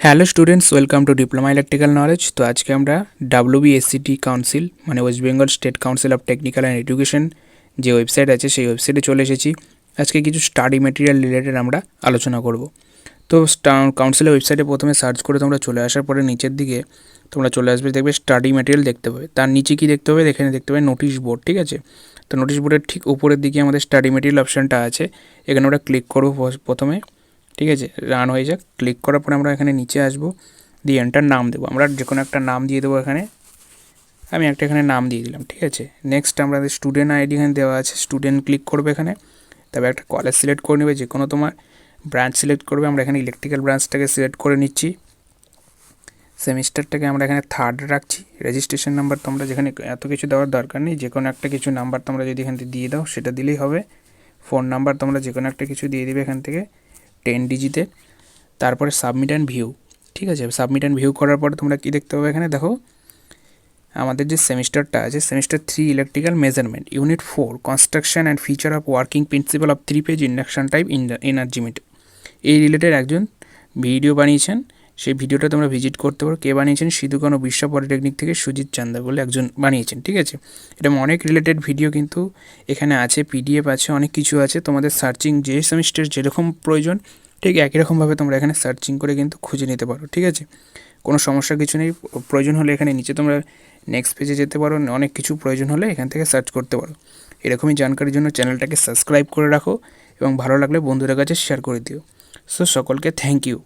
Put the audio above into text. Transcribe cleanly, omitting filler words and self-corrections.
Hello students, welcome to diploma electrical knowledge. তো আজকে আমরা WBSCT কাউন্সিল মানে West Bengal state council of technical and education যে website আছে সেই ওয়েবসাইটে চলে এসেছি। আজকে কিছু স্টাডি মেটেরিয়াল রিলেটেড আমরা আলোচনা করব। তো কাউন্সিলের ওয়েবসাইটে প্রথমে সার্চ করে তোমরা চলে আসার পরে নিচের দিকে তোমরা চলে আসবে, দেখবে স্টাডি মেটেরিয়াল দেখতে পাবে। তার নিচে কি দেখতে হবে, এখানে দেখতে পাবে নোটিশ বোর্ড, ঠিক আছে। তো নোটিশ বোর্ডের ঠিক উপরের দিকে আমাদের স্টাডি মেটেরিয়াল অপশানটা আছে, এখানে আমরা ক্লিক করবো প্রথমে, ঠিক আছে। রান হয়ে যাক। ক্লিক করার পরে আমরা এখানে নিচে আসবো, দিয়ে এন্টার নাম দেবো। আমরা যে কোনো একটা নাম দিয়ে দেবো এখানে, আমি একটা এখানে নাম দিয়ে দিলাম, ঠিক আছে। নেক্সট আমাদের স্টুডেন্ট আইডি এখানে দেওয়া আছে, স্টুডেন্ট ক্লিক করবে এখানে। তবে একটা কলেজ সিলেক্ট করে নেবে, যে কোনো তোমার ব্রাঞ্চ সিলেক্ট করবে। আমরা এখানে ইলেকট্রিক্যাল ব্রাঞ্চটাকে সিলেক্ট করে নিচ্ছি। সেমিস্টারটাকে আমরা এখানে 3rd রাখছি। রেজিস্ট্রেশন নাম্বার তোমরা যেখানে এত কিছু দেওয়ার দরকার নেই, যে কোনো একটা কিছু নাম্বার তোমরা যদি এখান থেকে দিয়ে দাও সেটা দিলেই হবে। ফোন নাম্বার তোমরা যে কোনো একটা কিছু দিয়ে দিবে এখান থেকে 10 ডিজিটের। তারপরে সাবমিট অ্যান্ড ভিউ, ঠিক আছে। সাবমিট অ্যান্ড ভিউ করার পরে তোমরা কী দেখতে পাবে, এখানে দেখো আমাদের যে সেমিস্টারটা আছে, semester 3 electrical measurement unit 4 construction and feature of working principal of 3 page induction type energy meter, এই রিলেটেড একজন ভিডিও বানিয়েছেন। সেই ভিডিওটা তোমরা ভিজিট করতে পারো। কে বানিয়েছেন? সিধুকানু বিশ্ব পলিটেকনিক থেকে সুজিত চান্দা বলে একজন বানিয়েছেন, ঠিক আছে। এটা অনেক রিলেটেড ভিডিও কিন্তু এখানে আছে, PDF আছে, অনেক কিছু আছে। তোমাদের সার্চিং যে সেমিস্টার যেরকম প্রয়োজন ঠিক একই রকমভাবে তোমরা এখানে সার্চিং করে কিন্তু খুঁজে নিতে পারো, ঠিক আছে। কোনো সমস্যা কিছু নেই। প্রয়োজন হলে এখানে নিচে তোমরা নেক্সট পেজে যেতে পারো, অনেক কিছু প্রয়োজন হলে এখান থেকে সার্চ করতে পারো। এরকমই জানকারির জন্য চ্যানেলটাকে সাবস্ক্রাইব করে রাখো এবং ভালো লাগলে বন্ধুদের কাছে শেয়ার করে দিও। সো সকলকে থ্যাংক ইউ।